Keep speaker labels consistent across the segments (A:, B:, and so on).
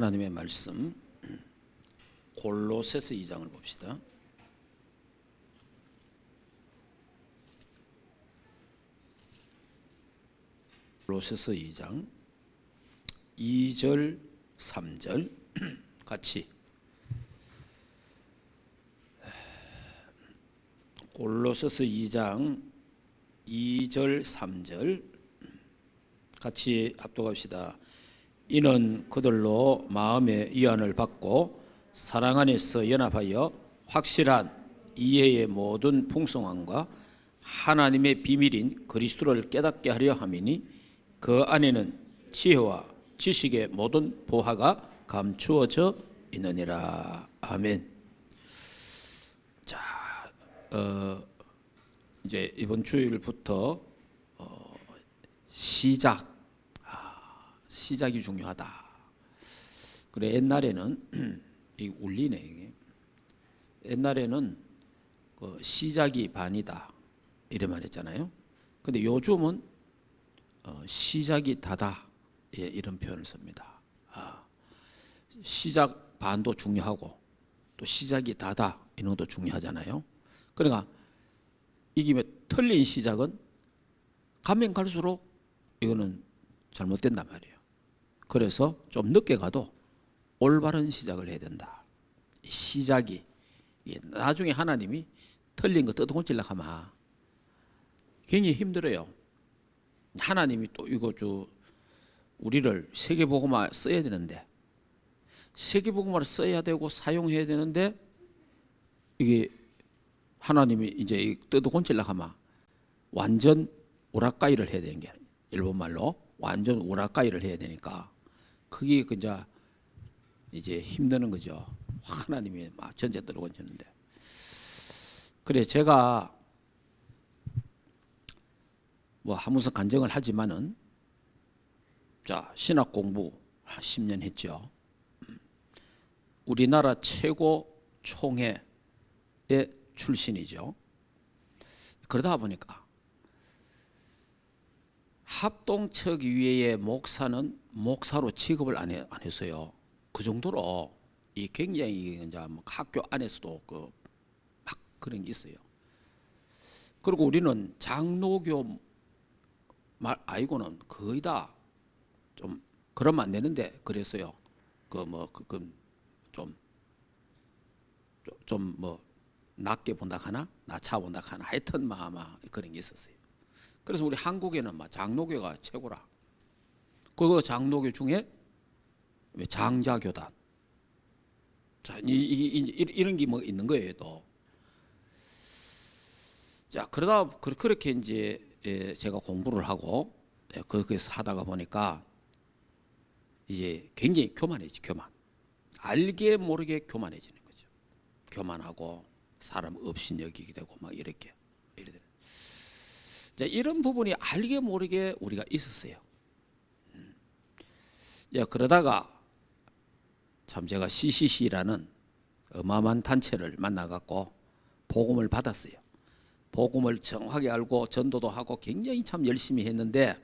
A: 하나님의 말씀 골로새서 2장을 봅시다. 골로새서 2장 2절 3절 같이 골로새서 2장 2절 3절 같이 합독합시다. 이는 그들로 마음의 위안을 받고 사랑 안에서 연합하여 확실한 이해의 모든 풍성함과 하나님의 비밀인 그리스도를 깨닫게 하려 함이니 그 안에는 지혜와 지식의 모든 보화가 감추어져 있느니라. 아멘. 자, 이제 이번 주일부터 시작이 중요하다. 그래 옛날에는 이 울리네 이게. 옛날에는 그 시작이 반이다 이래 말했잖아요. 근데 요즘은 시작이 다다 이런 표현을 씁니다. 시작 반도 중요하고 또 시작이 다다 이런 것도 중요하잖아요. 그러니까 이게 틀린 시작은 가면 갈수록 이거는 잘못된단 말이에요. 그래서 좀 늦게 가도 올바른 시작을 해야 된다. 시작이 나중에 하나님이 틀린 거 뜯어고치려고 하면 굉장히 힘들어요. 하나님이 또 이거 우리를 세계복음화 써야 되는데 세계복음화를 써야 되고 사용해야 되는데 이게 하나님이 이제 뜯어고치려고 하면 완전 우라카이를 해야 되는 게 일본말로 완전 우라카이를 해야 되니까 그게 이제 힘드는 거죠. 하나님이 막 전체 들어오셨는데. 그래 제가 뭐 하면서 간증을 하지만은 자 신학 공부 10년 했죠. 우리나라 최고 총회의 출신이죠. 그러다 보니까 합동측 위에 목사는 목사로 취급을 안 했어요. 그 정도로 이 굉장히 이제 학교 안에서도 막 그런 게 있어요. 그리고 우리는 장로교 말 아이고는 거의 다 좀 그러면 안 되는데 그랬어요. 좀 낮게 본다 하나, 낮춰 본다 하나, 하여튼 아마 그런 게 있었어요. 그래서 우리 한국에는 장로교가 최고라. 그 장로교 중에 장자교단. 자, 이런 게 뭐 있는 거예요, 또. 자, 그렇게 이제 제가 공부를 하고 거기서 하다가 보니까 이제 굉장히 교만해지, 교만. 알게 모르게 교만해지는 거죠. 교만하고 사람 없인 여기게 되고 막 이렇게. 자, 이런 부분이 알게 모르게 우리가 있었어요. 그러다가 참 제가 CCC라는 어마어마한 단체를 만나갖고 복음을 받았어요. 복음을 정확하게 알고 전도도 하고 굉장히 참 열심히 했는데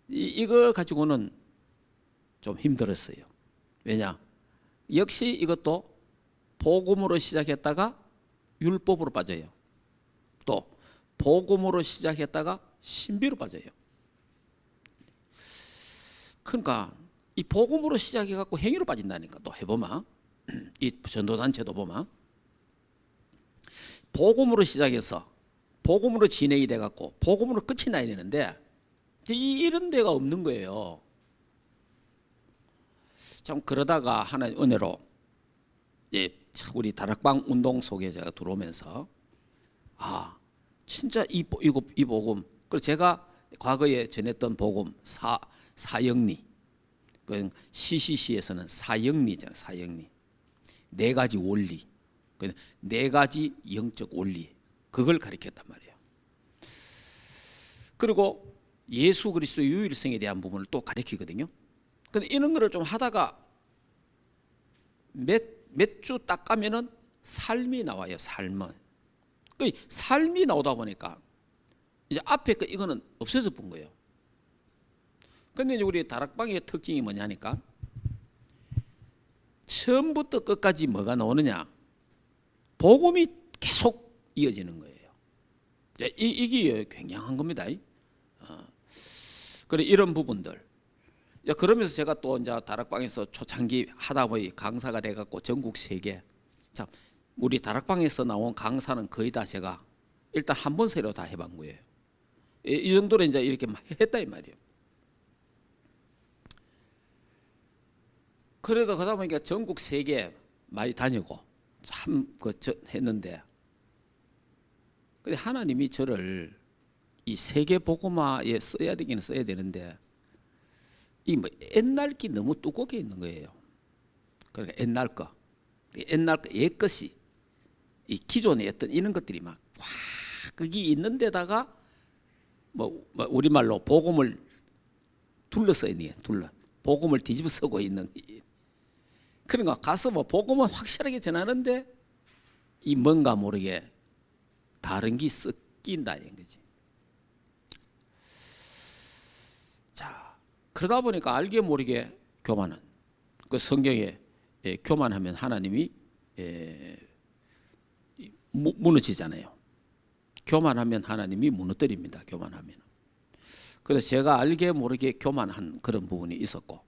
A: 이거 가지고는 좀 힘들었어요. 왜냐? 역시 이것도 복음으로 시작했다가 율법으로 빠져요. 또 복음으로 시작했다가 신비로 빠져요. 그러니까 이 복음으로 시작해갖고 행위로 빠진다니까. 또 해보면 이 전도단체도 보면 복음으로 시작해서 복음으로 진행이 돼갖고 복음으로 끝이 나야 되는데 이런 데가 없는 거예요. 참 그러다가 하나님 은혜로 우리 다락방 운동 속에 제가 들어오면서 진짜 이 복음, 그리고 제가 과거에 전했던 복음 사영리, 그 CCC에서는 사영리잖아요. 사영리, 네 가지 원리, 네 가지 영적 원리, 그걸 가르쳤단 말이에요. 그리고 예수 그리스도 유일성에 대한 부분을 또 가르치거든요. 근데 이런 거를 좀 하다가 몇 주 딱 가면은 삶이 나와요. 삶은. 그 삶이 나오다 보니까 이제 앞에 이거는 없어져 본 거예요. 근데 이제 우리 다락방의 특징이 뭐냐니까 처음부터 끝까지 뭐가 나오느냐? 복음이 계속 이어지는 거예요. 이게 굉장한 겁니다. 그래 이런 부분들. 그러면서 제가 또 이제 다락방에서 초창기 하다 보니 강사가 돼갖고 전국 세계. 자, 우리 다락방에서 나온 강사는 거의 다 제가 일단 한 번 새로 다 해본 거예요. 이 정도로 이제 이렇게 했다 이 말이에요. 그래도 그러다 보니까 전국 세계 많이 다니고 참 했는데, 근데 하나님이 저를 이 세계 복음화에 써야 되기는 써야 되는데 이 뭐 옛날 게 너무 두껍게 있는 거예요. 그러니까 옛날 거 옛 것이 이 기존에 했던 이런 것들이 막 거기 있는 데다가 뭐 우리말로 복음을 둘러서 있는 복음을 뒤집어 쓰고 있는. 그러니까 가서 뭐 복음은 확실하게 전하는데 이 뭔가 모르게 다른 게 섞인다는 거지. 자, 그러다 보니까 알게 모르게 교만은 그 성경에 교만하면 하나님이 무너지잖아요. 교만하면 하나님이 무너뜨립니다. 교만하면. 그래서 제가 알게 모르게 교만한 그런 부분이 있었고,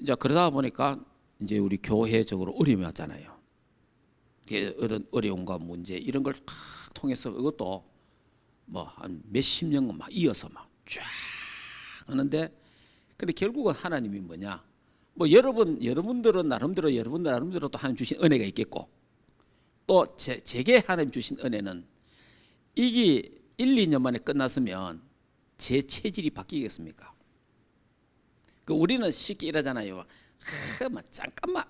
A: 이제 그러다 보니까 이제 우리 교회적으로 어려움이 왔잖아요. 이런 어려움과 문제 이런 걸 다 통해서 이것도 뭐 한 몇십 년 막 이어서 막 쫙 하는데, 근데 결국은 하나님이 뭐냐? 뭐 여러분들은 나름대로 또 하나님 주신 은혜가 있겠고, 또 제게 하나님 주신 은혜는 이게 1, 2년 만에 끝났으면 제 체질이 바뀌겠습니까? 우리는 쉽게 이러잖아요. 잠깐만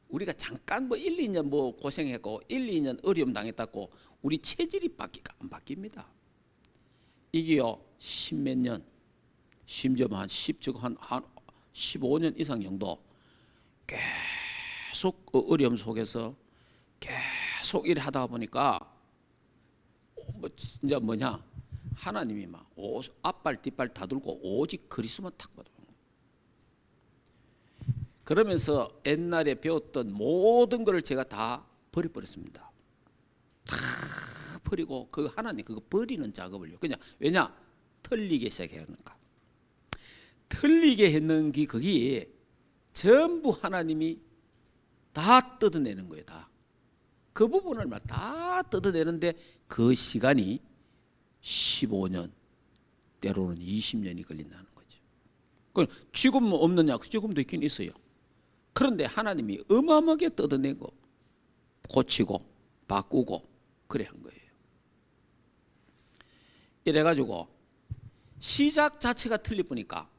A: 우리가 잠깐 뭐 1, 2년 뭐 고생했고 1, 2년 어려움 당했다고 우리 체질이 안 바뀝니다. 이게요 10몇 년, 심지어 한 15년 이상 정도 계속 어려움 속에서 계속 일을 하다 보니까 이제 뭐냐, 하나님이 막 앞발 뒷발 다 들고 오직 그리스도만 탁 받아. 그러면서 옛날에 배웠던 모든 것을 제가 다 버려버렸습니다. 다 버리고 그 하나님 그거 버리는 작업을요. 그냥 왜냐? 틀리게 시작했으니까. 틀리게 했는 게 그게 전부 하나님이 다 뜯어내는 거예요. 다. 그 부분을 막 다 뜯어내는데 그 시간이 15년, 때로는 20년이 걸린다는 거죠. 그럼 지금은 없느냐? 지금도 있긴 있어요. 그런데 하나님이 어마어마하게 뜯어내고 고치고 바꾸고 그래 한 거예요. 이래가지고 시작 자체가 틀릴 뿐이니까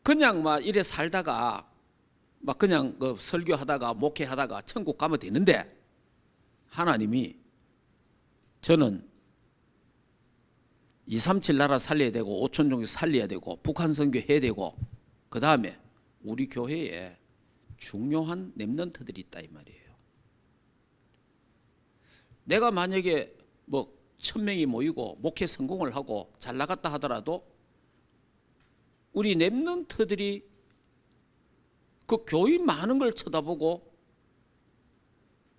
A: 그냥 막 이래 살다가 막 그냥 그 설교하다가 목회하다가 천국 가면 되는데, 하나님이 저는 237 나라 살려야 되고 5천 종교 살려야 되고 북한 선교 해야 되고 그 다음에 우리 교회에 중요한 렘넌트들이 있다 이 말이에요. 내가 만약에 뭐 1000명이 모이고 목회 성공을 하고 잘 나갔다 하더라도 우리 렘넌트들이 그 교인 많은 걸 쳐다보고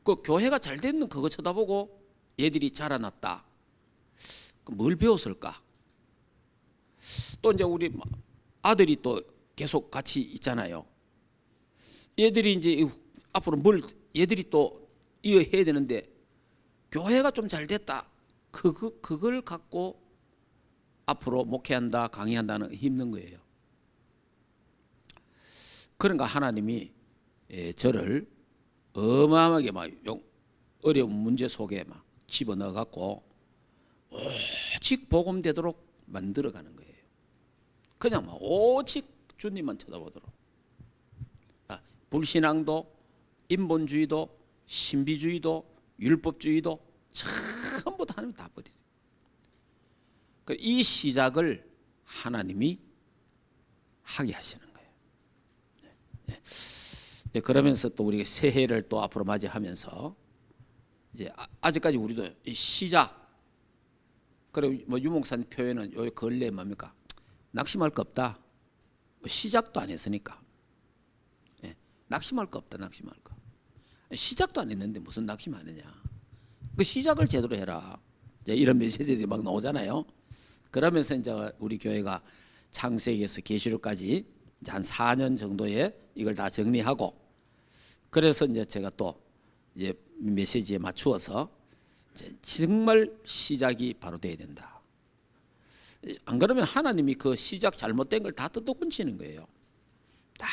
A: 그 교회가 잘 됐는 그거 쳐다보고 얘들이 자라났다. 뭘 배웠을까? 또 이제 우리 아들이 또 계속 같이 있잖아요. 얘들이 이제 앞으로 얘들이 또 이어해야 되는데 교회가 좀 잘 됐다. 그걸 갖고 앞으로 목회한다, 강의한다는 힘든 거예요. 그러니까 하나님이 저를 어마어마하게 막 어려운 문제 속에 막 집어넣어 갖고 오직 복음되도록 만들어가는 거예요. 그냥 막 오직 주님만 쳐다보도록. 불신앙도, 인본주의도, 신비주의도, 율법주의도 전부 다 하나님 다 버리죠. 이 시작을 하나님이 하게 하시는 거예요. 그러면서 또 우리가 새해를 또 앞으로 맞이하면서 이제 아직까지 우리도 시작. 그리고 뭐 유목사님 표현은 요 근래 뭡니까? 낙심할 거 없다. 시작도 안 했으니까. 낙심할 거 없다. 낙심할 거. 시작도 안 했는데 무슨 낙심하느냐. 그 시작을 제대로 해라. 이런 메시지들이 막 나오잖아요. 그러면서 이제 우리 교회가 창세기에서 계시록까지 이제 한 4년 정도에 이걸 다 정리하고, 그래서 이제 제가 또 이제 메시지에 맞추어서 정말 시작이 바로 돼야 된다. 안 그러면 하나님이 그 시작 잘못된 걸 다 뜯어고치는 거예요. 다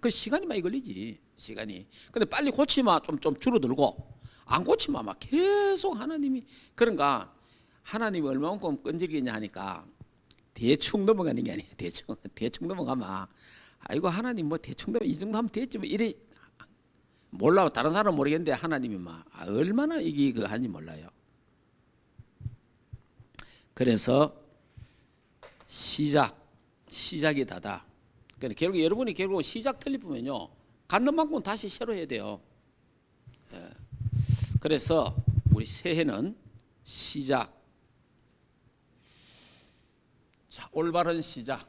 A: 그 시간이 많이 걸리지, 시간이. 근데 빨리 고치면 좀 줄어들고, 안 고치면 막 계속 하나님이. 그러니까 하나님이 얼마만큼 끈질기냐 하니까 대충 넘어가는 게 아니에요. 대충 넘어가면 아이고 하나님 뭐 대충 넘어 이 정도 하면 됐지 뭐 이래. 몰라, 다른 사람은 모르겠는데 하나님이 막 얼마나 이게 그 한지 몰라요. 그래서 시작이 다다. 그러니까 결국 여러분이 결국 시작 틀리면요, 갖는 만큼 다시 새로 해야 돼요. 그래서 우리 새해는 시작. 자, 올바른 시작.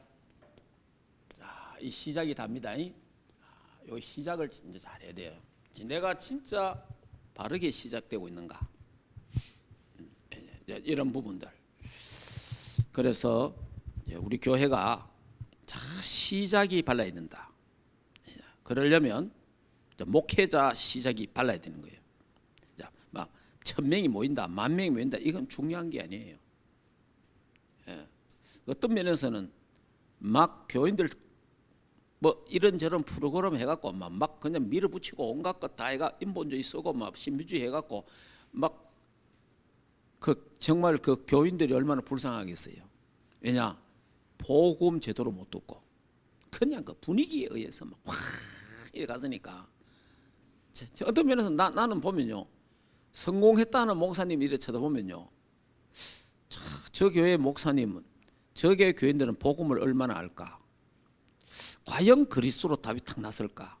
A: 자, 이 시작이 답니다. 이 시작을 진짜 잘해야 돼요. 내가 진짜 바르게 시작되고 있는가, 이런 부분들. 그래서 우리 교회가 시작이 발라야 된다. 그러려면 목회자 시작이 발라야 되는 거예요. 막 1000명이 모인다, 10,000명이 모인다, 이건 중요한 게 아니에요. 어떤 면에서는 막 교인들 뭐 이런저런 프로그램 해갖고 막 그냥 밀어붙이고 온갖 것 다 해가 인본주의 쓰고 막 신비주의 해갖고 막 그 정말 그 교인들이 얼마나 불쌍하겠어요. 왜냐, 복음 제대로 못 듣고 그냥 그 분위기에 의해서 막 확 이래 갔으니까. 어떤 면에서 나는 보면요, 성공했다는 목사님 이래 쳐다보면요, 저 교회 목사님은, 저 교회 교인들은 복음을 얼마나 알까? 과연 그리스도로 답이 탁 났을까?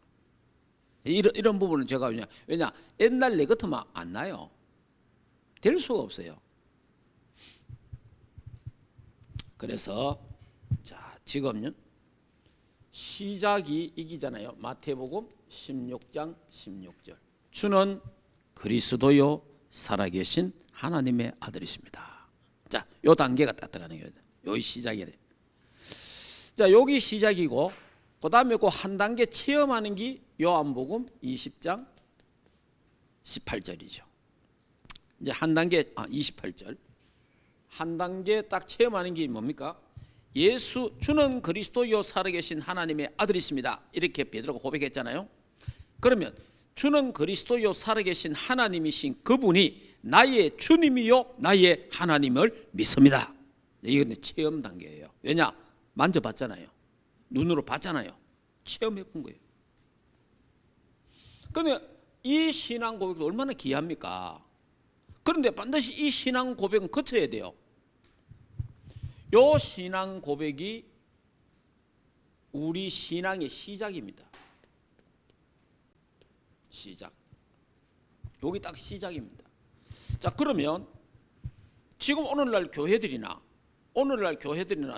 A: 이런 부분은 제가 왜냐 옛날 내 같으면 안 나요. 될 수가 없어요. 그래서 자, 지금요 시작이 이기잖아요. 마태복음 16장 16절. 주는 그리스도요 살아계신 하나님의 아들이십니다. 자, 요 단계가 딱 들어가는 거예요. 여기 시작이래. 자, 여기 시작이고, 그 다음에 그 한 단계 체험하는 게 요한복음 20장 18절이죠. 이제 한 단계 28절 한 단계 딱 체험하는 게 뭡니까? 예수 주는 그리스도요 살아계신 하나님의 아들이십니다. 이렇게 베드로가 고백했잖아요. 그러면 주는 그리스도요 살아계신 하나님이신 그분이 나의 주님이요 나의 하나님을 믿습니다. 이건 체험 단계예요. 왜냐? 만져봤잖아요. 눈으로 봤잖아요. 체험해 본 거예요. 그러면 이 신앙 고백도 얼마나 귀합니까? 그런데 반드시 이 신앙 고백은 거쳐야 돼요. 이 신앙 고백이 우리 신앙의 시작입니다. 시작. 여기 딱 시작입니다. 자, 그러면 지금 오늘날 교회들이나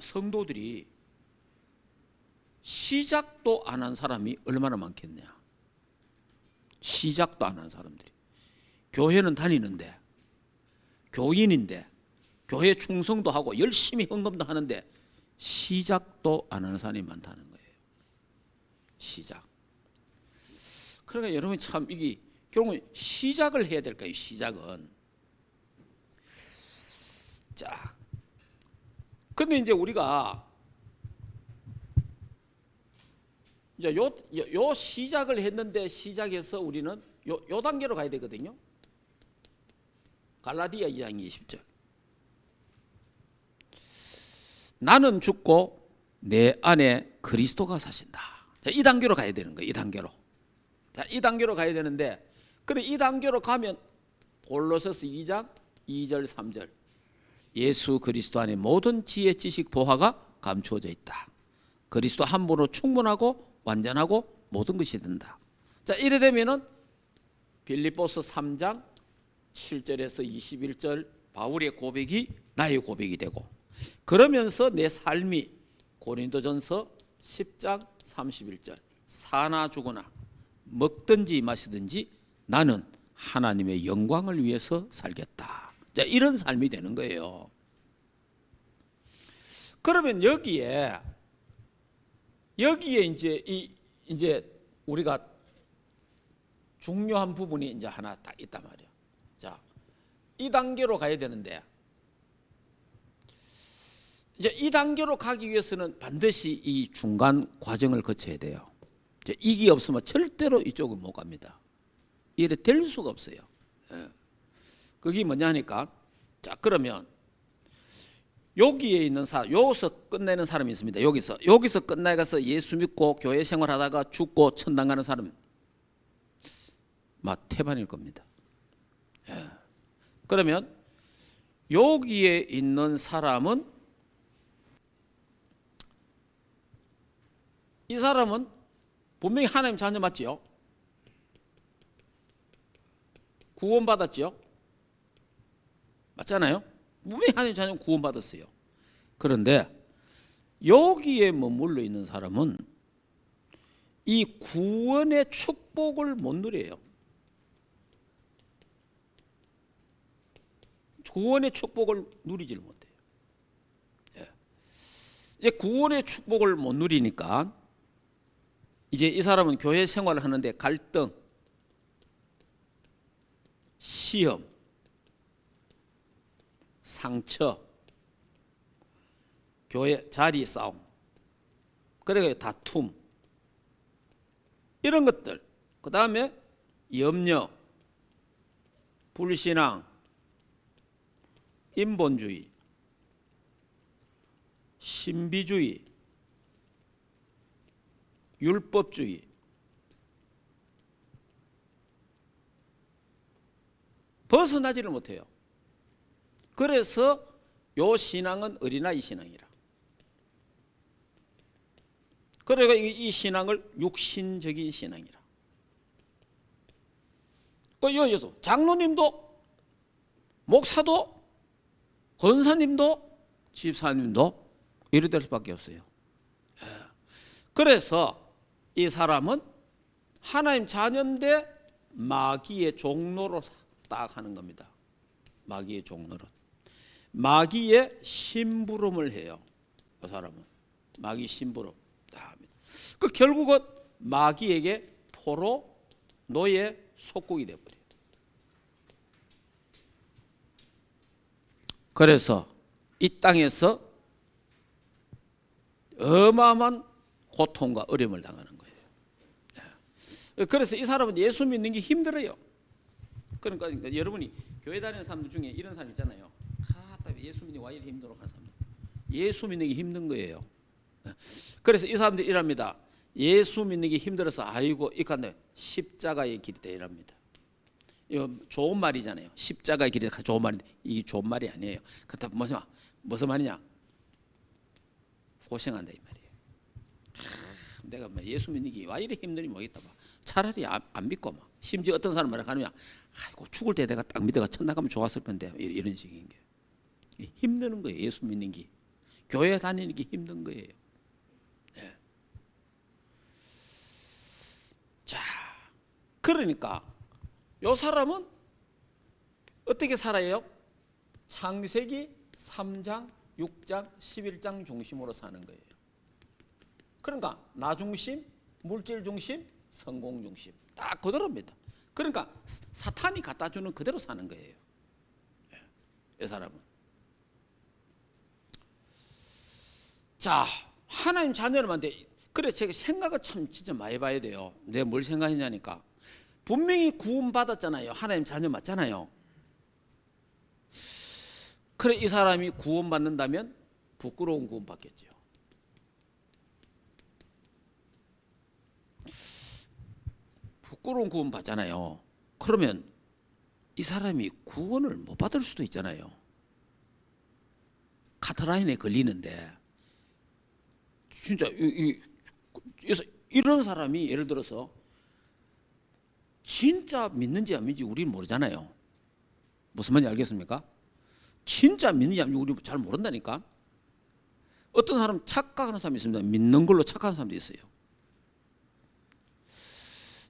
A: 성도들이 시작도 안 한 사람이 얼마나 많겠냐. 시작도 안 한 사람들이. 교회는 다니는데, 교인인데, 교회 충성도 하고 열심히 헌금도 하는데 시작도 안 하는 사람이 많다는 거예요. 시작. 그러니까 여러분 참 이게 결국은 시작을 해야 될까요? 시작은. 자, 근데 이제 우리가 이제 요 시작을 했는데, 시작해서 우리는 요 단계로 가야 되거든요. 갈라디아 2장 20절. 나는 죽고 내 안에 그리스도가 사신다. 자, 이 단계로 가야 되는 거예요. 이 단계로. 자, 이 단계로 가야 되는데, 그래 이 단계로 가면 골로새서 2장 2절 3절. 예수 그리스도 안에 모든 지혜 지식 보화가 감추어져 있다. 그리스도 한 분으로 충분하고 완전하고 모든 것이 된다. 자, 이래 되면은 빌립보서 3장 7절에서 21절 바울의 고백이 나의 고백이 되고, 그러면서 내 삶이 고린도전서 10장 31절. 사나 죽으나 먹든지 마시든지 나는 하나님의 영광을 위해서 살겠다. 자, 이런 삶이 되는 거예요. 그러면 여기에 이제 우리가 중요한 부분이 이제 하나 딱 있단 말이에요. 자, 이 단계로 가야 되는데, 이제 이 단계로 가기 위해서는 반드시 이 중간 과정을 거쳐야 돼요. 이제 이게 없으면 절대로 이쪽은 못 갑니다. 이래 될 수가 없어요. 예. 그게 뭐냐 하니까, 자, 그러면 여기에 있는 여기서 끝내는 사람이 있습니다. 여기서 끝나가서 예수 믿고 교회 생활하다가 죽고 천당 가는 사람 막 태반일 겁니다. 예. 그러면 여기에 있는 사람은, 이 사람은 분명히 하나님 자녀 맞지요? 구원받았지요? 맞잖아요? 분명히 하나님 자녀 구원받았어요. 그런데 여기에 머물러 있는 사람은 이 구원의 축복을 못 누려요. 구원의 축복을 누리지를 못해요. 예. 이제 구원의 축복을 못 누리니까 이제 이 사람은 교회 생활을 하는데 갈등, 시험, 상처, 교회 자리 싸움, 그리고 다툼, 이런 것들, 그 다음에 염려, 불신앙, 인본주의, 신비주의, 율법주의, 벗어나지를 못해요. 그래서 요 신앙은 어린아이 신앙이라. 그러니까 이 신앙을 육신적인 신앙이라. 그 여기서 장로님도, 목사도, 권사님도, 집사님도 이래 될 수밖에 없어요. 그래서 이 사람은 하나님 자녀인데 마귀의 종로로 딱 하는 겁니다. 마귀의 종로로. 마귀의 심부름을 해요. 그 사람은 마귀 심부름 딱 합니다. 그 결국은 마귀에게 포로 노예 속국이 되어버려요. 그래서 이 땅에서 어마어마한 고통과 어려움을 당하는 거예요. 그래서 이 사람은 예수 믿는 게 힘들어요. 그러니까 여러분이 교회 다니는 사람들 중에 이런 사람 있잖아요. 예수 믿는 게 와 이리 힘들어 하는 사람들. 예수 믿는 게 힘든 거예요. 그래서 이 사람들이 이랍니다. 예수 믿는 게 힘들어서 아이고 이간데 십자가의 길이다 이랍니다. 이거 좋은 말이잖아요. 십자가의 길이 좋은 말인데 이게 좋은 말이 아니에요. 그렇다 무슨 말이냐? 고생한다 이 말이에요. 내가 예수 믿는 게 와 이리 힘들니 모르겠다. 차라리 안 믿고 막 심지어 어떤 사람 말을 하느냐? 아이고 죽을 때 내가 딱 믿어가 천당 가면 좋았을 건데 이런 식인 게 힘드는 거예요. 예수 믿는 게 교회 다니는 게 힘든 거예요. 네. 자, 그러니까 요 사람은 어떻게 살아요? 창세기 3장, 6장, 11장 중심으로 사는 거예요. 그러니까 나 중심, 물질 중심, 성공 중심 딱 그대로입니다. 그러니까 사탄이 갖다 주는 그대로 사는 거예요. 이 사람은. 자, 하나님 자녀를 만데 그래 제가 생각을 참 진짜 많이 봐야 돼요. 내가 뭘 생각했냐니까 분명히 구원받았잖아요. 하나님 자녀 맞잖아요. 그래 이 사람이 구원받는다면 부끄러운 구원 받겠죠. 부끄러운 구원 받잖아요. 그러면 이 사람이 구원을 못 받을 수도 있잖아요. 카트라인에 걸리는데 진짜 이런 사람이 예를 들어서 진짜 믿는지 안 믿는지 우리는 모르잖아요. 무슨 말인지 알겠습니까? 진짜 믿는지 안 믿는지 우리 잘 모른다니까. 어떤 사람 착각하는 사람이 있습니다. 믿는 걸로 착각하는 사람도 있어요.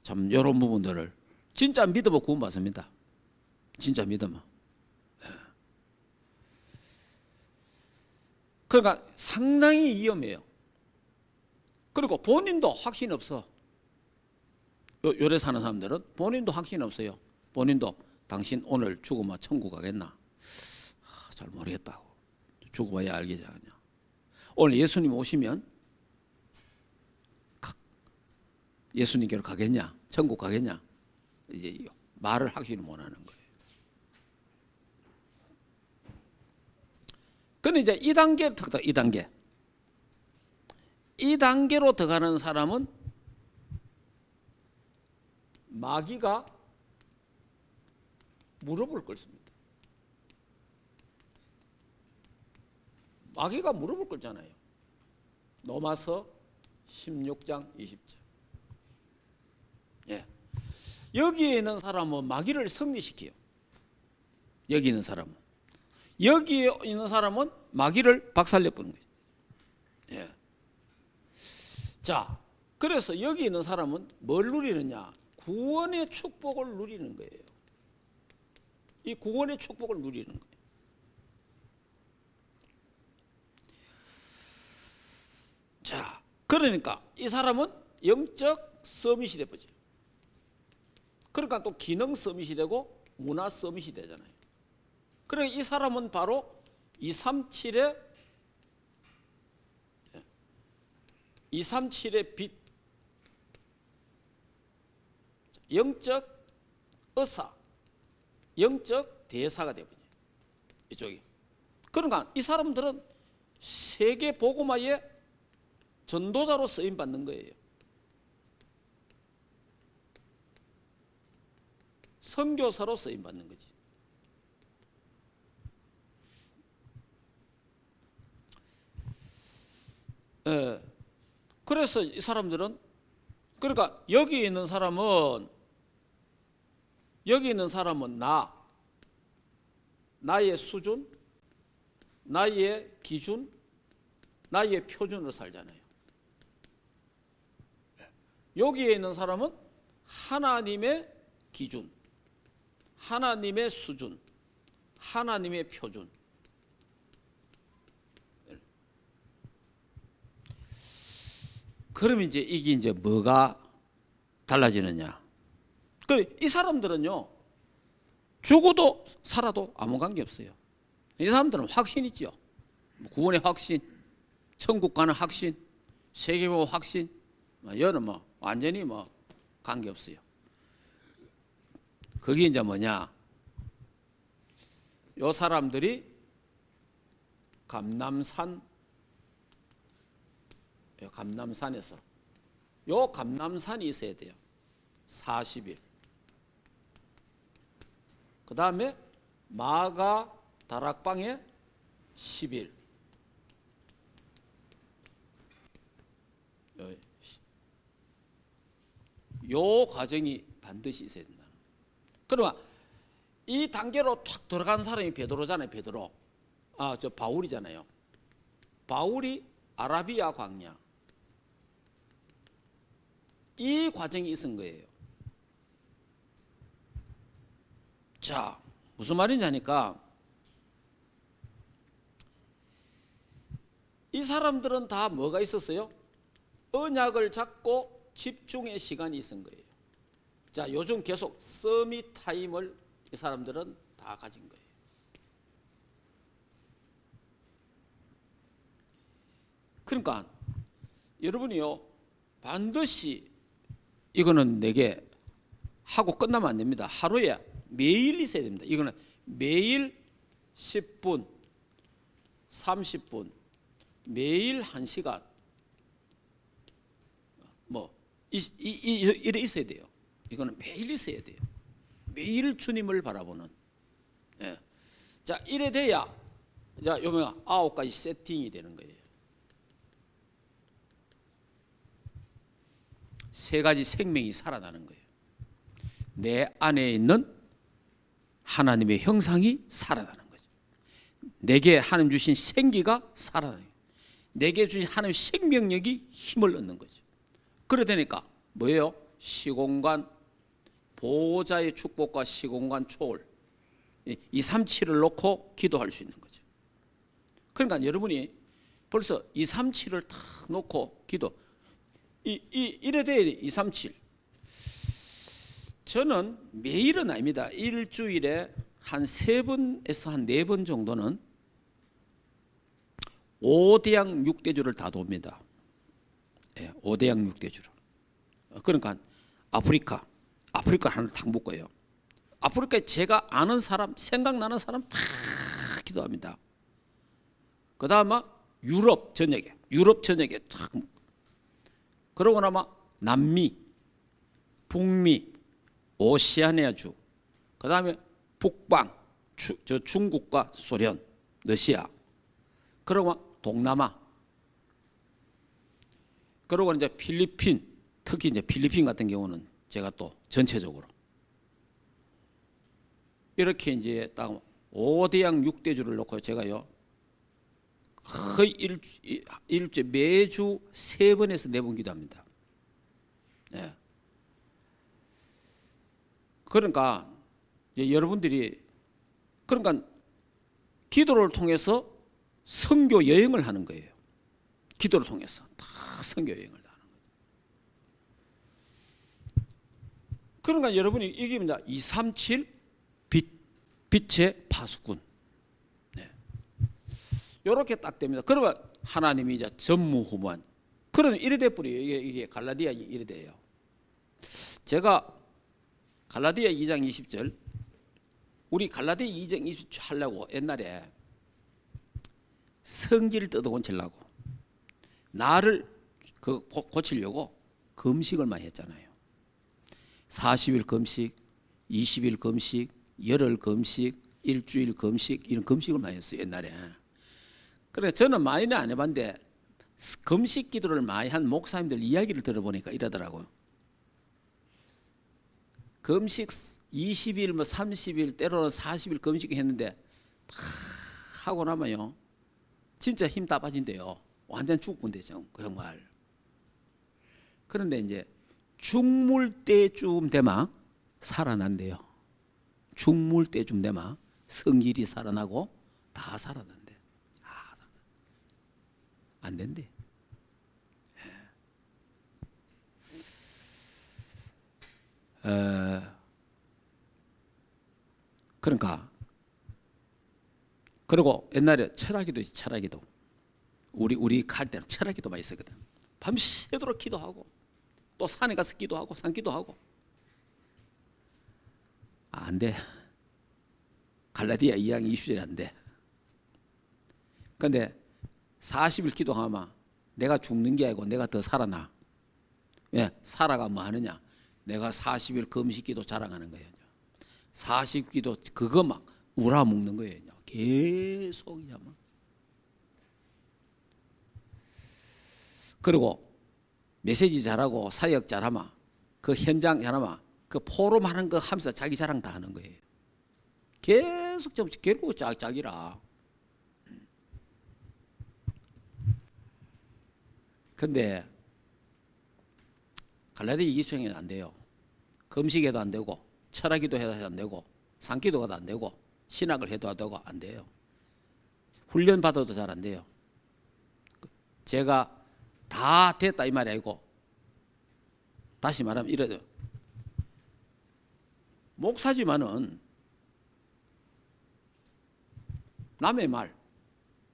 A: 참 이런 부분들을 진짜 믿으면 구원받습니다. 진짜 믿으면. 그러니까 상당히 위험해요. 그리고 본인도 확신이 없어. 요래 사는 사람들은 본인도 확신이 없어요. 본인도 당신 오늘 죽으면 천국 가겠나? 잘 모르겠다고. 죽어봐야 알겠지 않냐. 오늘 예수님 오시면 예수님께로 가겠냐? 천국 가겠냐? 이제 말을 하기는 못하는 거예요. 근데 이제 2단계 특다 2단계. 2단계로 들어가는 사람은 마귀가 무릎을 꿇습니다. 마귀가 무릎을 꿇잖아요. 로마서 16장 20절. 예. 여기에 있는 사람은 마귀를 승리시켜요. 여기 있는 사람은. 여기에 있는 사람은 마귀를 박살내버리는 거예요. 예. 자, 그래서 여기 있는 사람은 뭘 누리느냐? 구원의 축복을 누리는 거예요. 이 구원의 축복을 누리는 거예요. 자, 그러니까 이 사람은 영적 서밋이 되버죠. 그러니까 또 기능 서밋이 되고 문화 서밋이 되잖아요. 그러니까 이 사람은 바로 237의 빛, 영적 의사, 영적 대사가 되버려요. 이쪽이. 그러니까 이 사람들은 세계 복음화의 전도자로 쓰임 받는 거예요. 선교사로 쓰임 받는 거지. 그래서 이 사람들은 그러니까 여기 있는 사람은 나의 수준, 나의 기준, 나의 표준으로 살잖아요. 여기에 있는 사람은 하나님의 기준, 하나님의 수준, 하나님의 표준. 그럼 이제 이게 이제 뭐가 달라지느냐? 이 사람들은요, 죽어도 살아도 아무 관계 없어요. 이 사람들은 확신 있죠. 구원의 확신, 천국 가는 확신, 세계보 확신, 이거는 뭐 완전히 뭐 관계 없어요. 그게 이제 뭐냐? 요 사람들이 감남산에서 요 감남산이 있어야 돼요. 40일. 그 다음에 마가 다락방에 10일. 요 과정이 반드시 있어야 된다. 그러면 이 단계로 탁 들어간 사람이 베드로잖아요. 베드로. 저 바울이잖아요. 바울이 아라비아 광야. 이 과정이 있은 거예요. 자, 무슨 말인지 아니까 이 사람들은 다 뭐가 있었어요? 언약을 잡고 집중의 시간이 있은 거예요. 자, 요즘 계속 서밋 타임을 이 사람들은 다 가진 거예요. 그러니까 여러분이요, 반드시 이거는 내게 하고 끝나면 안 됩니다. 하루에 매일 있어야 됩니다. 이거는 매일 10분, 30분, 매일 1시간 이래 있어야 돼요. 이거는 매일 있어야 돼요. 매일 주님을 바라보는. 예. 자, 이래 돼야 자, 요명아 9가지 세팅이 되는 거예요. 3가지 생명이 살아나는 거예요. 내 안에 있는 하나님의 형상이 살아나는 거죠. 내게 하나님 주신 생기가 살아나요. 내게 주신 하나님의 생명력이 힘을 얻는 거죠. 그래 되니까 뭐예요? 시공간 보호자의 축복과 시공간 초월, 이 237을 놓고 기도할 수 있는 거죠. 그러니까 여러분이 벌써 237을 탁 놓고 기도, 이래 돼. 237 저는 매일은 아닙니다. 일주일에 한 3번에서 한 4번 정도는 5대양 6대주를 다 돕니다. 예, 5대양 6대주를. 그러니까 아프리카 하나를 탁 묶어요. 아프리카에 제가 아는 사람, 생각나는 사람 다 기도합니다. 그 다음에 유럽 전역에 탁 묶고, 그러고 나면 남미, 북미, 오시아니아주, 그 다음에 북방, 중국과 소련, 러시아, 그리고 동남아, 그리고 이제 필리핀, 특히 이제 필리핀 같은 경우는 제가 또 전체적으로 이렇게 이제 딱 5대양 6대주를 놓고 제가요 거의 일주일 매주 3번에서 4번 기도합니다. 네. 그러니까 여러분들이 그러니까 기도를 통해서 선교 여행을 하는 거예요. 기도를 통해서 다 선교 여행을 하는 거예요. 그러니까 여러분이 이깁니다. 237 빛의 파수꾼. 네. 이렇게 딱 됩니다. 그러면 하나님이 이제 전무후무한 그런 이래 돼 버려요. 이게 갈라디아 이래 돼요. 제가 갈라디아 2장 20절 우리 갈라디아 2장 20절 하려고 옛날에 성질 뜯어고치려고 나를 고치려고 금식을 많이 했잖아요. 40일 금식, 20일 금식, 열흘 금식, 일주일 금식, 이런 금식을 많이 했어요 옛날에. 그래서 저는 많이는 안 해봤는데 금식 기도를 많이 한 목사님들 이야기를 들어보니까 이러더라고요. 금식 20일 뭐 30일 때로는 40일 금식 했는데 다 하고 나면요 진짜 힘 다 빠진대요. 완전 죽군대죠 정말. 그런데 이제 죽물 때쯤 되면 살아난대요. 죽물 때쯤 되면 성질이 살아나고 다 살아난대. 안 된대. 그러니까 그리고 옛날에 철학기도 있지. 철학기도 우리 갈 때는 철학기도 많이 있었거든. 밤새도록 기도하고 또 산에 가서 기도하고 산기도하고. 안 돼. 갈라디아 2장 20절이 안 돼. 그런데 40일 기도하면 내가 죽는 게 아니고 내가 더 살아나. 왜? 살아가 뭐 하느냐? 내가 40일 금식기도 자랑하는 거예요. 40기도 그거 막 우라먹는 거예요. 계속 막. 그리고 메시지 잘하고 사역 잘하면 그 현장 잘하면 그 포럼 하는 거 하면서 자기 자랑 다 하는 거예요. 계속 결국 자기라. 근데 갈라디아 2장에는 안 돼요. 금식해도 안 되고 철학기도 해도 안 되고 산기도가 안 되고 신학을 해도 안 되고 안 돼요. 훈련 받아도 잘 안 돼요. 제가 다 됐다 이 말이 아니고 다시 말하면 이래요. 목사지만은 남의 말,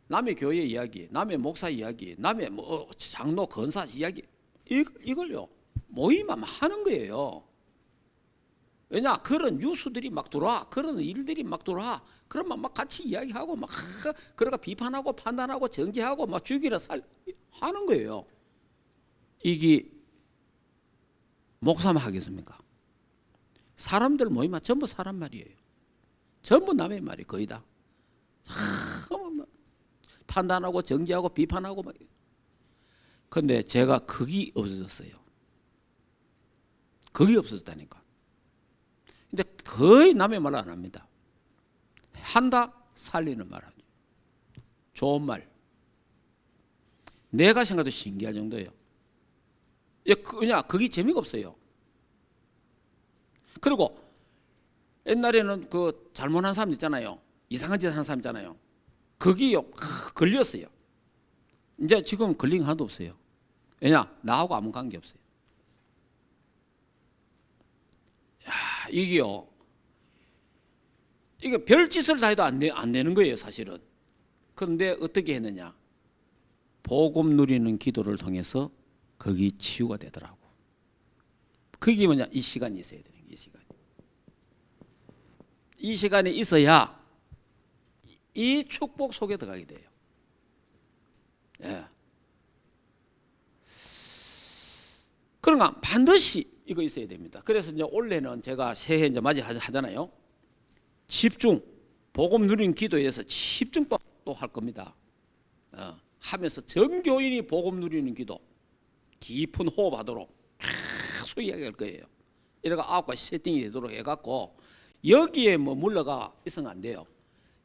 A: 남의 교회 이야기, 남의 목사 이야기, 남의 뭐 장로 건사 이야기 이걸요 모임만 하는 거예요. 왜냐 그런 뉴스들이 막 들어와, 그런 일들이 막 들어와. 그러면 막 같이 이야기하고 막 그러가 비판하고 판단하고 정죄하고 막 죽이라 하는 거예요. 이게 목사만 하겠습니까? 사람들 모임만 전부 사람 말이에요. 전부 남의 말이 거의 다. 판단하고 정죄하고 비판하고 막. 근데 제가 그게 없어졌어요. 그게 없어졌다니까. 근데 거의 남의 말 안 합니다. 한다 살리는 말 하죠. 좋은 말. 내가 생각해도 신기할 정도예요. 왜냐, 그게 재미가 없어요. 그리고 옛날에는 그 잘못한 사람 있잖아요. 이상한 짓 하는 사람 있잖아요. 거기요 걸렸어요. 이제 지금 걸린 거 하나도 없어요. 왜냐, 나하고 아무 관계 없어요. 야, 이게요, 이게 별짓을 다 해도 안 되는 거예요, 사실은. 그런데 어떻게 했느냐, 복음 누리는 기도를 통해서 거기 치유가 되더라고. 그게 뭐냐, 이 시간이 있어야 되는 거예요. 이 시간에 있어야 이 축복 속에 들어가게 돼요. 예. 그러니까 반드시 이거 있어야 됩니다. 그래서 이제 올해는 제가 새해 이제 맞이하잖아요. 집중, 복음 누리는 기도에 대해서 집중 또 할 겁니다. 하면서 전 교인이 복음 누리는 기도 깊은 호흡하도록 계속 이야기할 거예요. 이래가 9가지 세팅이 되도록 해갖고 여기에 뭐 물러가 있으면 안 돼요.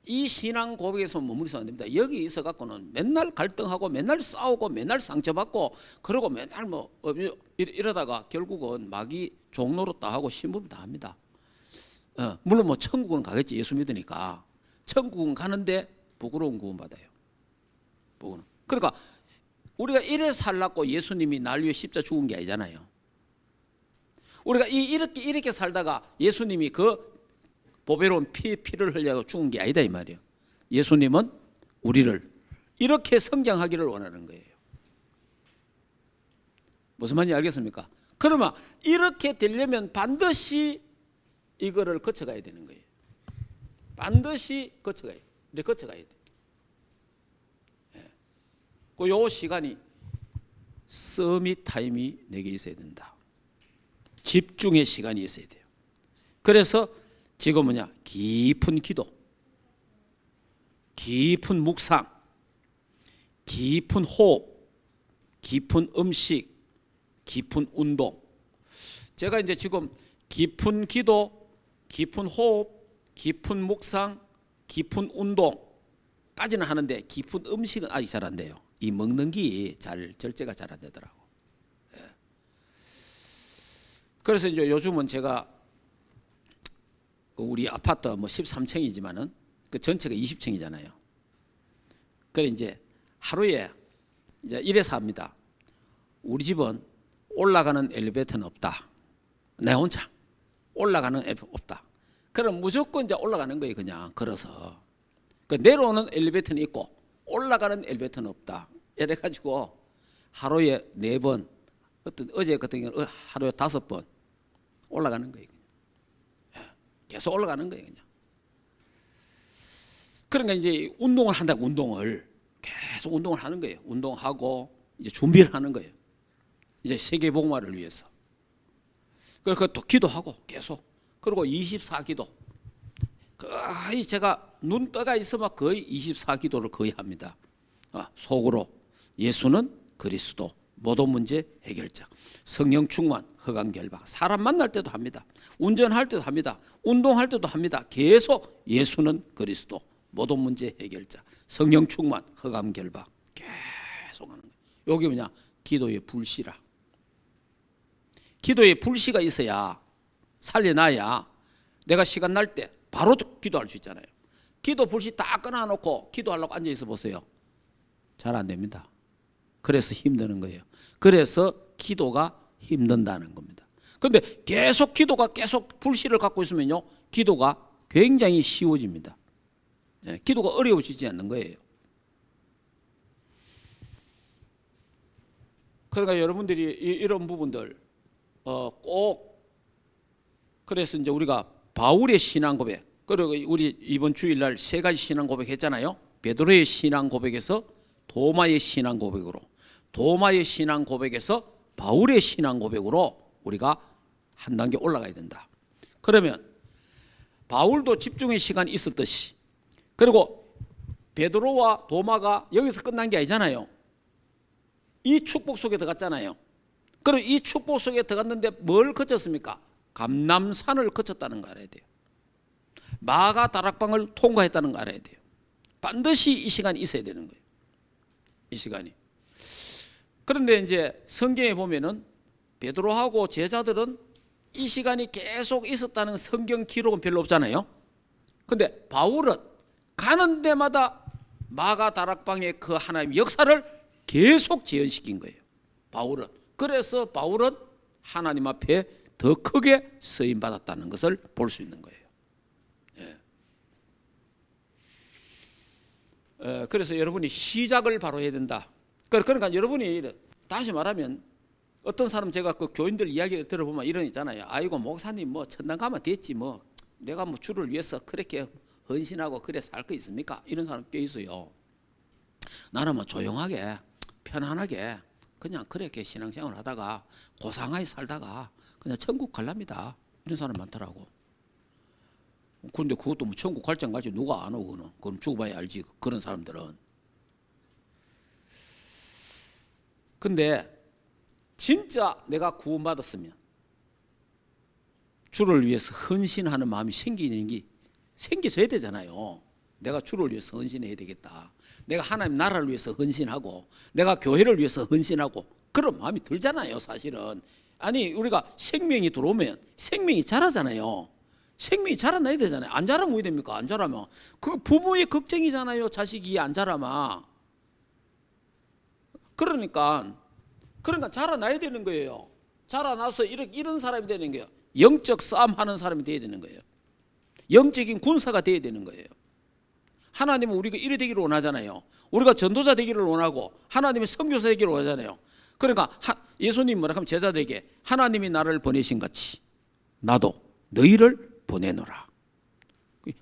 A: 이 신앙 고백에서 머무르면 안 됩니다. 여기 있어갖고는 맨날 갈등하고 맨날 싸우고 맨날 상처받고 그러고 맨날 뭐 이러다가 결국은 마귀 종로로 다 하고 신부름 다 합니다. 물론 뭐 천국은 가겠지, 예수 믿으니까. 천국은 가는데 부끄러운 구원 받아요. 그러니까 우리가 이래 살라고 예수님이 날 위해 십자 죽은 게 아니잖아요. 우리가 이렇게 살다가 예수님이 그 보배로운 피를 흘려서 죽은 게 아니다 이 말이에요. 예수님은 우리를 이렇게 성장하기를 원하는 거예요. 무슨 말인지 알겠습니까? 그러면 이렇게 되려면 반드시 이거를 거쳐가야 되는 거예요. 반드시 거쳐가야 돼. 거쳐가야 돼. 요 시간이 서밋 타임이 내게 있어야 된다. 집중의 시간이 있어야 돼요. 그래서 지금 뭐냐, 깊은 기도, 깊은 묵상, 깊은 호흡, 깊은 음식, 깊은 운동. 제가 이제 지금 깊은 기도, 깊은 호흡, 깊은 묵상, 깊은 운동까지는 하는데 깊은 음식은 아직 잘 안 돼요. 이 먹는 게 절제가 잘 안 되더라고. 그래서 이제 요즘은 제가 우리 아파트 뭐 13층이지만은 그 전체가 20층이잖아요. 그래 이제 하루에 이제 이래서 합니다. 우리 집은 올라가는 엘리베이터는 없다. 내 혼자 올라가는 엘리베이터 없다. 그럼 무조건 이제 올라가는 거예요. 그냥 걸어서. 그 내려오는 엘리베이터는 있고 올라가는 엘리베이터는 없다. 이래가지고 하루에 4번, 어제 같은 경우는 하루에 5번 올라가는 거예요. 계속 올라가는 거예요. 그냥. 그러니까 이제 운동을 한다고 운동을 계속 운동을 하는 거예요. 운동하고 이제 준비를 하는 거예요. 이제 세계 복음화를 위해서. 그리고 또 기도하고 계속. 그리고 24기도. 거의 제가 눈 떠가 있으면 거의 24기도를 거의 합니다. 속으로 예수는 그리스도, 모든 문제 해결자, 성령 충만, 흑암 결박. 사람 만날 때도 합니다. 운전할 때도 합니다. 운동할 때도 합니다. 계속 예수는 그리스도, 모든 문제 해결자, 성령 충만, 흑암 결박. 계속 하는 거예요. 여기 뭐냐? 기도의 불씨라. 기도의 불씨가 있어야, 살려놔야 내가 시간 날 때 바로 기도할 수 있잖아요. 기도 불씨 딱 끊어놓고 기도하려고 앉아있어 보세요. 잘 안 됩니다. 그래서 힘드는 거예요. 그래서 기도가 힘든다는 겁니다. 그런데 계속 기도가 계속 불씨를 갖고 있으면요, 기도가 굉장히 쉬워집니다. 기도가 어려워지지 않는 거예요. 그러니까 여러분들이 이런 부분들 꼭, 그래서 이제 우리가 바울의 신앙 고백, 그리고 우리 이번 주일날 3가지 신앙 고백 했잖아요. 베드로의 신앙 고백에서 도마의 신앙 고백으로, 도마의 신앙 고백에서 바울의 신앙 고백으로 우리가 한 단계 올라가야 된다. 그러면 바울도 집중의 시간이 있었듯이, 그리고 베드로와 도마가 여기서 끝난 게 아니잖아요. 이 축복 속에 들어갔잖아요. 그럼 이 축복 속에 들어갔는데 뭘 거쳤습니까? 감람산을 거쳤다는 거 알아야 돼요. 마가 다락방을 통과했다는 거 알아야 돼요. 반드시 이 시간이 있어야 되는 거예요. 이 시간이. 그런데 이제 성경에 보면은 베드로하고 제자들은 이 시간이 계속 있었다는 성경 기록은 별로 없잖아요. 근데 바울은 가는 데마다 마가 다락방의 그 하나님의 역사를 계속 재현시킨 거예요. 바울은. 그래서 바울은 하나님 앞에 더 크게 쓰임 받았다는 것을 볼 수 있는 거예요. 그래서 여러분이 시작을 바로 해야 된다. 그러니까 여러분이 다시 말하면 어떤 사람 제가 그 교인들 이야기를 들어보면 이런 있잖아요. 아이고 목사님 뭐 천당 가면 됐지 뭐 내가 뭐 주를 위해서 그렇게 헌신하고 그래 살 거 있습니까? 이런 사람 꽤 있어요. 나는 뭐 조용하게 편안하게 그냥 그렇게 신앙생활 하다가 고상하게 살다가 그냥 천국 갈랍니다. 이런 사람 많더라고. 그런데 그것도 뭐 천국 갈 때까지 누가 안 오고는 그럼 죽어봐야 알지 그런 사람들은. 근데 진짜 내가 구원받았으면 주를 위해서 헌신하는 마음이 생겨져야 되잖아요. 내가 주를 위해서 헌신해야 되겠다. 내가 하나님 나라를 위해서 헌신하고 내가 교회를 위해서 헌신하고 그런 마음이 들잖아요. 사실은. 아니 우리가 생명이 들어오면 생명이 자라잖아요. 생명이 자라나야 되잖아요. 안 자라면 왜 됩니까? 안 자라면 그 부모의 걱정이잖아요. 자식이 안 자라면. 그러니까 자라나야 되는 거예요. 자라나서 이런 사람이 되는 거예요. 영적 싸움하는 사람이 돼야 되는 거예요. 영적인 군사가 돼야 되는 거예요. 하나님은 우리가 이래 되기를 원하잖아요. 우리가 전도자 되기를 원하고 하나님의 선교사 되기를 원하잖아요. 그러니까 예수님 뭐라 하면 제자들에게 하나님이 나를 보내신 같이 나도 너희를 보내노라.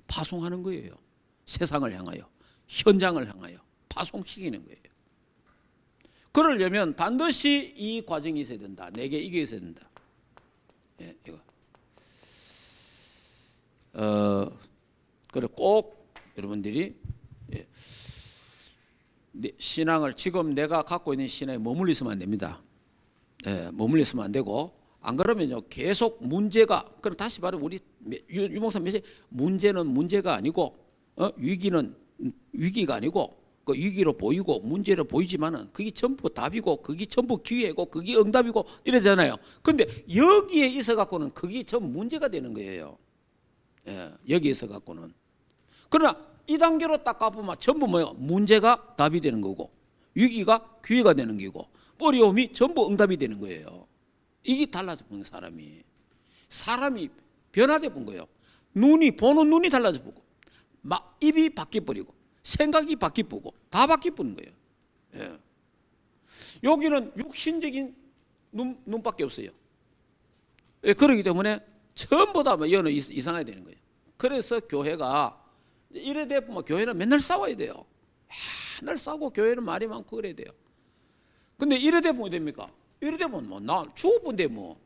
A: 파송하는 거예요. 세상을 향하여 현장을 향하여 파송시키는 거예요. 그러려면 반드시 이 과정이 있어야 된다. 내게 이게 있어야 된다. 예, 이거. 그래 꼭 여러분들이 신앙을 지금 내가 갖고 있는 신앙에 머물러 있으면 안 됩니다. 머물러 있으면 안 되고 안 그러면요 계속 문제가 그럼 다시 말해 우리 유목사 메시지 문제는 문제가 아니고 위기는 위기가 아니고 그 위기로 보이고 문제로 보이지만은 그게 전부 답이고 그게 전부 기회고 그게 응답이고 이러잖아요. 근데 여기에 있어 갖고는 그게 전부 문제가 되는 거예요. 여기에 있어 갖고는. 그러나 이 단계로 딱 가보면 전부 뭐예요? 문제가 답이 되는 거고 위기가 기회가 되는 거고 어려움이 전부 응답이 되는 거예요. 이게 달라져 본 사람이 변화돼 본 거예요. 보는 눈이 달라져 보고 입이 바뀌어 버리고 생각이 바뀌어 보고 다 바뀌어 보는 거예요. 여기는 육신적인 눈밖에 없어요. 그렇기 때문에 전부 다 이거는 이상해야 되는 거예요. 그래서 교회가 이래 되면 교회는 맨날 싸워야 돼요. 맨날 싸우고 교회는 말이 많고 그래야 돼요. 근데 이래 되면 뭐 됩니까? 이래 되면 뭐 나 죽었는데 뭐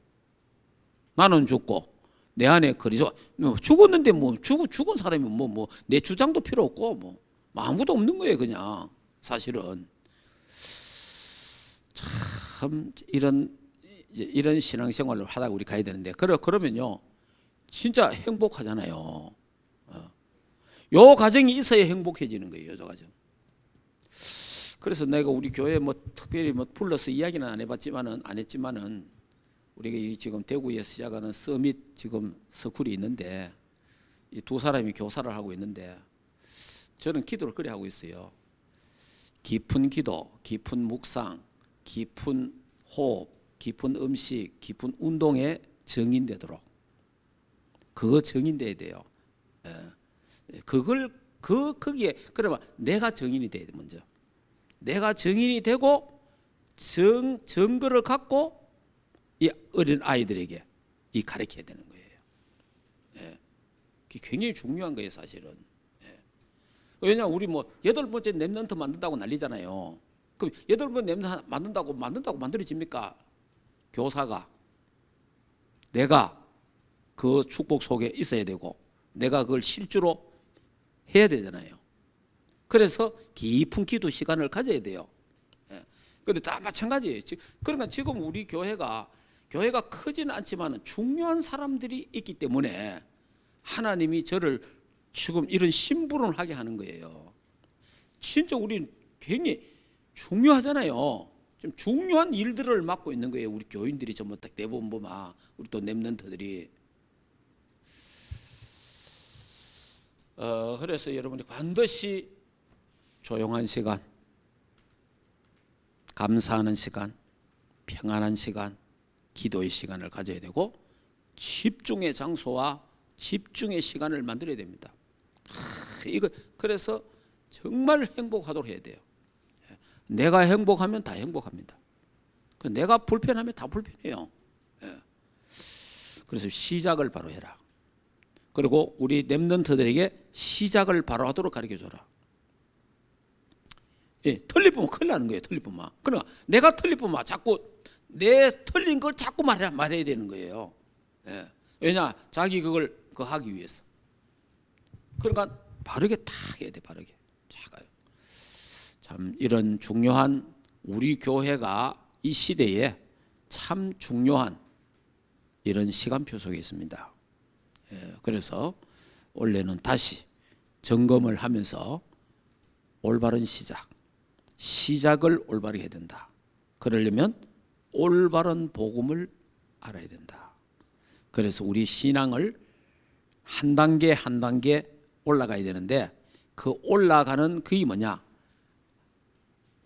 A: 나는 죽고 내 안에 그리스도 죽었는데 뭐 죽은 사람이 뭐 내 주장도 필요 없고 뭐 아무것도 없는 거예요. 그냥 사실은 참 이런 신앙생활을 하다가 우리 가야 되는데 그러면요 진짜 행복하잖아요. 요 과정이 있어야 행복해지는 거예요. 저 과정. 그래서 내가 우리 교회 뭐 특별히 뭐 불러서 이야기는 안 했지만은 우리가 지금 대구에서 시작하는 서밋 지금 스쿨이 있는데 이 두 사람이 교사를 하고 있는데 저는 기도를 그래 하고 있어요. 깊은 기도, 깊은 묵상, 깊은 호흡, 깊은 음식, 깊은 운동에 정인되도록 그거 정인돼야 돼요. 거기에 그러면 내가 정인이 돼야 돼. 먼저 내가 정인이 되고 정거를 갖고 이 어린 아이들에게 가르쳐야 되는 거예요. 그게 굉장히 중요한 거예요, 사실은. 왜냐 우리 뭐 8번째 랩런트 만든다고 난리잖아요. 그럼 8번 랩런트 만든다고 만들어집니까? 교사가 내가 그 축복 속에 있어야 되고 내가 그걸 실제로 해야 되잖아요. 그래서 깊은 기도 시간을 가져야 돼요. 그런데 다 마찬가지예요. 그러니까 지금 우리 교회가 크지는 않지만 중요한 사람들이 있기 때문에 하나님이 저를 지금 이런 심부름을 하게 하는 거예요. 진짜 우리는 굉장히 중요하잖아요. 좀 중요한 일들을 맡고 있는 거예요. 우리 교인들이 전부 딱 대부분 보면 우리 또 랩런트들이. 그래서 여러분이 반드시 조용한 시간, 감사하는 시간, 평안한 시간, 기도의 시간을 가져야 되고 집중의 장소와 집중의 시간을 만들어야 됩니다. 이거 그래서 정말 행복하도록 해야 돼요. 내가 행복하면 다 행복합니다. 내가 불편하면 다 불편해요. 그래서 시작을 바로 해라. 그리고 우리 랩런트들에게 시작을 바로 하도록 가르쳐줘라. 틀리면 큰일 나는 거예요. 틀리면. 그러나 내가 틀리면 자꾸 내 틀린 걸 자꾸 말해야 되는 거예요. 왜냐? 자기 그걸 하기 위해서. 그러니까 바르게 다 해야 돼. 바르게. 작아요. 참 이런 중요한 우리 교회가 이 시대에 참 중요한 이런 시간표 속에 있습니다. 그래서 원래는 다시 점검을 하면서 올바른 시작을 올바르게 해야 된다. 그러려면 올바른 복음을 알아야 된다. 그래서 우리 신앙을 한 단계 한 단계 올라가야 되는데 그 올라가는 그게 뭐냐?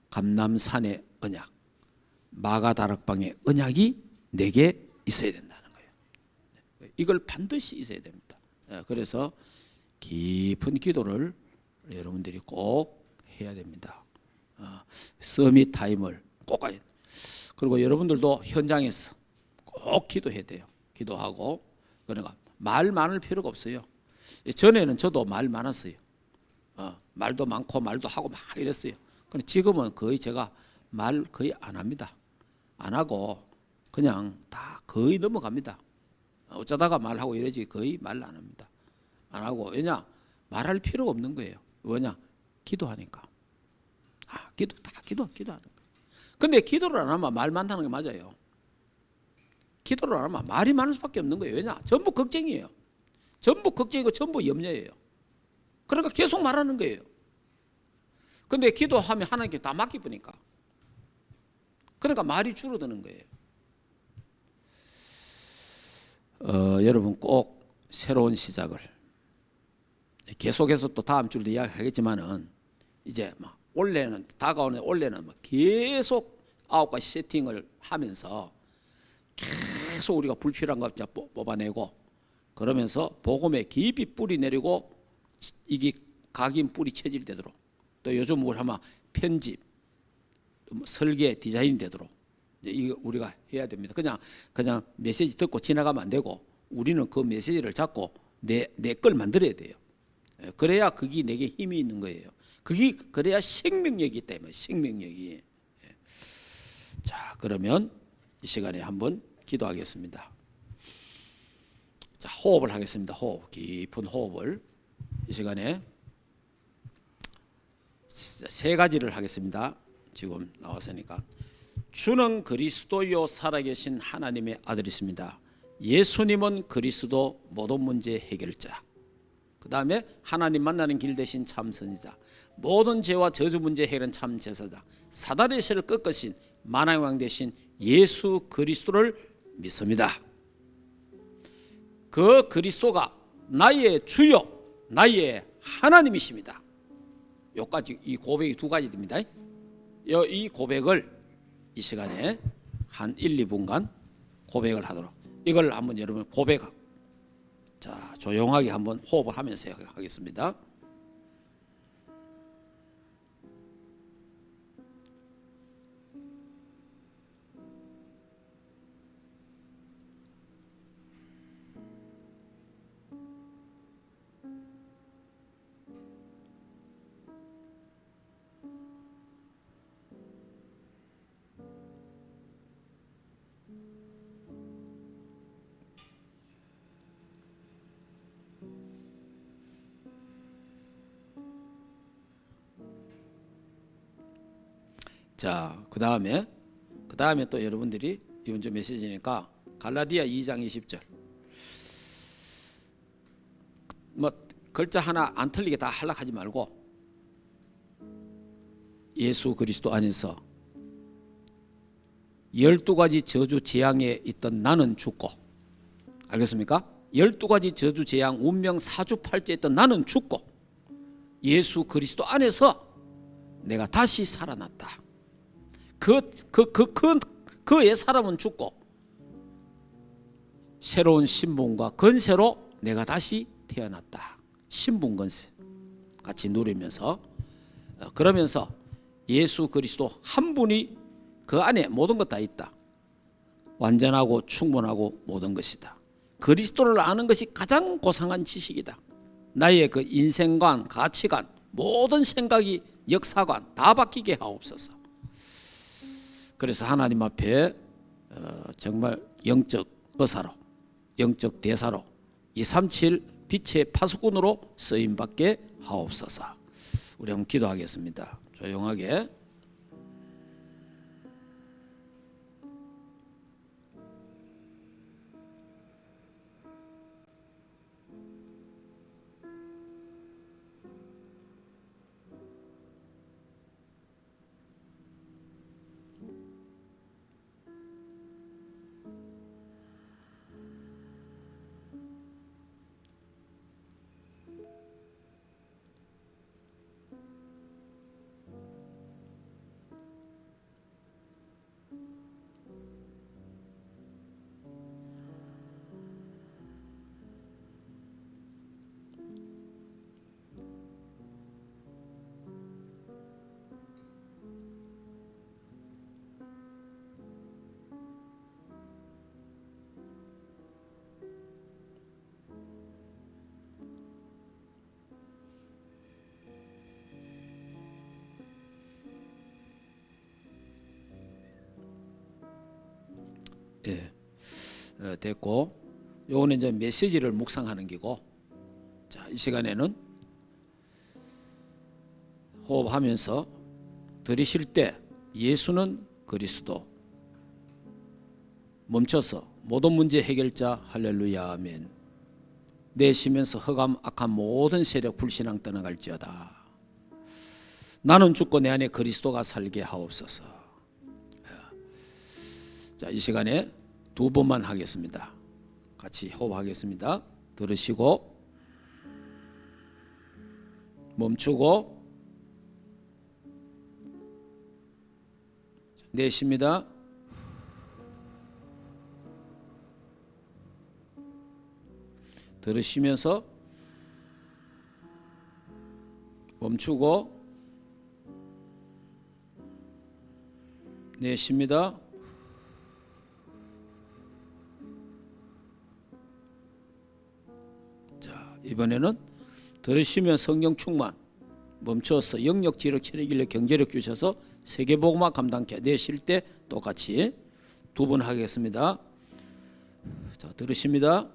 A: 감람산의 언약, 마가다락방의 언약이 내게 있어야 된다는 거예요. 이걸 반드시 있어야 됩니다. 그래서 깊은 기도를 여러분들이 꼭 해야 됩니다. 서밋 타임을 꼭 가야 돼요. 그리고 여러분들도 현장에서 꼭 기도해야 돼요. 기도하고. 그러니까 말 많을 필요가 없어요. 전에는 저도 말 많았어요. 말도 많고 말도 하고 막 이랬어요. 근데 지금은 거의 제가 말 거의 안 합니다. 안 하고 그냥 다 거의 넘어갑니다. 어쩌다가 말하고 이러지 거의 말 안 합니다. 안 하고. 왜냐? 말할 필요가 없는 거예요. 왜냐? 기도하니까. 기도하는 거예요. 근데 기도를 안 하면 말 많다는 게 맞아요. 기도를 안 하면 말이 많을 수밖에 없는 거예요. 왜냐? 전부 걱정이에요. 전부 걱정이고 전부 염려예요. 그러니까 계속 말하는 거예요. 근데 기도하면 하나님께 다 맡기보니까. 그러니까 말이 줄어드는 거예요. 여러분 꼭 새로운 시작을 계속해서 또 다음 주도 이야기하겠지만은 이제 막 올해는 다가오는 올해는 막 계속 9가지 세팅을 하면서 계속 우리가 불필요한 것 뽑아내고 그러면서 복음에 깊이 뿌리 내리고 이게 각인 뿌리 체질 되도록 또 요즘 뭘 하면 편집, 설계, 디자인 되도록 이거 우리가 해야 됩니다. 그냥 메시지 듣고 지나가면 안 되고 우리는 그 메시지를 잡고 내 걸 만들어야 돼요. 그래야 그게 내게 힘이 있는 거예요. 그래야 생명력이기 때문에 생명력이. 자, 그러면 이 시간에 한번 기도하겠습니다. 자, 호흡을 하겠습니다. 호흡, 깊은 호흡을 이 시간에 3가지를 하겠습니다. 지금 나왔으니까. 주는 그리스도요 살아계신 하나님의 아들이십니다. 예수님은 그리스도 모든 문제 해결자. 그 다음에 하나님 만나는 길 대신 참 선지자. 모든 죄와 저주 문제 해결은 참 제사장. 사단의 세를 꺾으신 만왕의 왕 되신 예수 그리스도를 믿습니다. 그 그리스도가 나의 주요 나의 하나님이십니다. 여기까지 이 고백이 2가지 됩니다. 이 고백을 이 시간에 한 1, 2분간 고백을 하도록 이걸 한번 여러분 자, 조용하게 한번 호흡을 하면서 하겠습니다. 자, 그 다음에 또 여러분들이 이번 주 메시지니까 갈라디아 2장 20절 뭐 글자 하나 안 틀리게 다 하려고 하지 말고 예수 그리스도 안에서 12가지 저주 재앙에 있던 나는 죽고, 알겠습니까? 12가지 저주 재앙 운명 사주팔자에 있던 나는 죽고 예수 그리스도 안에서 내가 다시 살아났다. 그의 사람은 죽고 새로운 신분과 건세로 내가 다시 태어났다. 신분 건세 같이 누리면서, 그러면서 예수 그리스도 한 분이 그 안에 모든 것 다 있다. 완전하고 충분하고 모든 것이다. 그리스도를 아는 것이 가장 고상한 지식이다. 나의 그 인생관, 가치관, 모든 생각이, 역사관 다 바뀌게 하옵소서. 그래서 하나님 앞에 정말 영적 의사로, 영적 대사로 237 빛의 파수꾼으로 쓰임받게 하옵소서. 우리 한번 기도하겠습니다. 조용하게. 예, 됐고, 요거는 이제 메시지를 묵상하는 기고, 자, 이 시간에는 호흡하면서 들이쉴 때 예수는 그리스도, 멈춰서 모든 문제 해결자 할렐루야 아멘. 내쉬면서 흑암 악한 모든 세력 불신앙 떠나갈지어다. 나는 죽고 내 안에 그리스도가 살게 하옵소서. 자, 이 시간에 두 번만 하겠습니다. 같이 호흡하겠습니다. 들으시고 멈추고 내쉽니다. 들으시면서 멈추고 내쉽니다. 자, 이번에는 들으시면 성령 충만, 멈춰서 영역, 지력, 체력, 인력, 경제력 주셔서 세계복음화 감당케. 내쉴 때 똑같이 두 번 하겠습니다. 자, 들으십니다.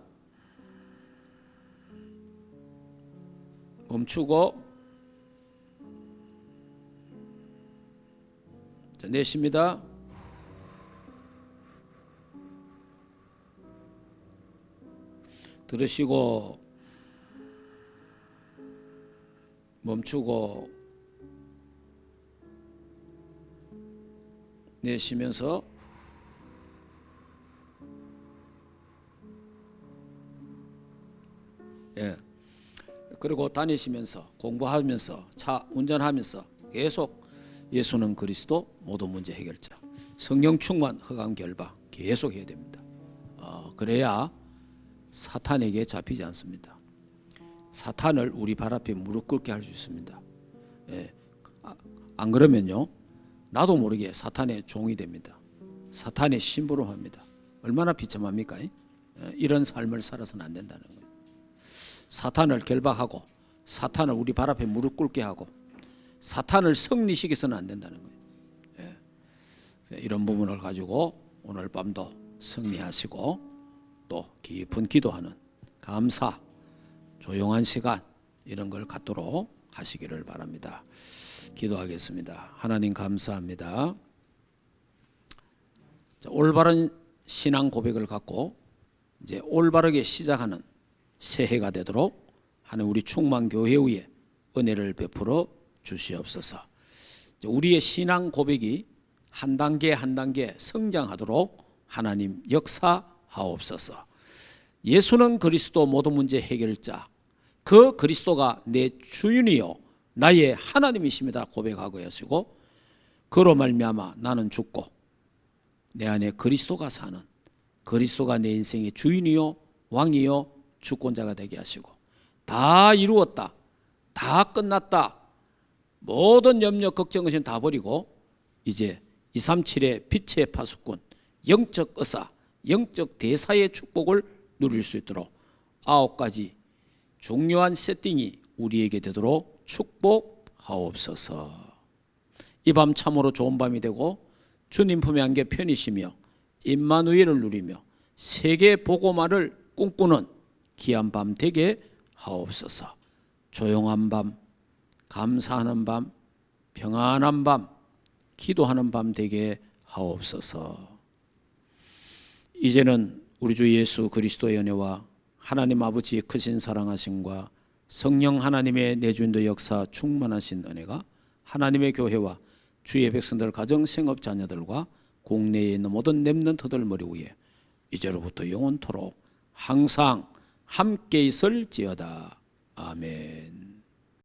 A: 멈추고 자, 내쉽니다. 들으시고 멈추고 내쉬면서 예. 그리고 다니시면서 공부하면서 차 운전하면서 계속 예수는 그리스도 모든 문제 해결자, 성령 충만, 흑암 결박 계속 해야 됩니다. 그래야 사탄에게 잡히지 않습니다. 사탄을 우리 발 앞에 무릎 꿇게 할 수 있습니다. 예. 안 그러면요, 나도 모르게 사탄의 종이 됩니다. 사탄의 심부름합니다. 얼마나 비참합니까? 이런 삶을 살아서는 안 된다는 거예요. 사탄을 결박하고 사탄을 우리 발 앞에 무릎 꿇게 하고 사탄을 승리시켜서는 안 된다는 거예요. 예. 이런 부분을 가지고 오늘 밤도 승리하시고 또 깊은 기도하는 감사, 조용한 시간 이런 걸 갖도록 하시기를 바랍니다. 기도하겠습니다. 하나님 감사합니다. 올바른 신앙 고백을 갖고 이제 올바르게 시작하는 새해가 되도록 하는 우리 충만교회 위에 은혜를 베풀어 주시옵소서. 우리의 신앙 고백이 한 단계 한 단계 성장하도록 하나님 역사하옵소서. 예수는 그리스도 모든 문제 해결자, 그 그리스도가 내 주인이요 나의 하나님이십니다 고백하고 하시고, 그로 말미암아 나는 죽고 내 안에 그리스도가 사는, 그리스도가 내 인생의 주인이요 왕이요 주권자가 되게 하시고, 다 이루었다, 다 끝났다, 모든 염려 걱정 의심 다 버리고 이제 237의 빛의 파수꾼, 영적 의사, 영적 대사의 축복을 누릴 수 있도록 9가지 중요한 세팅이 우리에게 되도록 축복하옵소서. 이 밤 참으로 좋은 밤이 되고 주님 품에 안겨 편히 쉬며 임마누엘을 누리며 세계 복음화를 꿈꾸는 귀한 밤 되게 하옵소서. 조용한 밤, 감사하는 밤, 평안한 밤, 기도하는 밤 되게 하옵소서. 이제는 우리 주 예수 그리스도의 은혜와 하나님 아버지의 크신 사랑하심과 성령 하나님의 내주인도 역사 충만하신 은혜가 하나님의 교회와 주의 백성들 가정 생업 자녀들과 국내에 있는 모든 렘넌트들 머리 위에 이제로부터 영원토록 항상 함께 있을지어다. 아멘.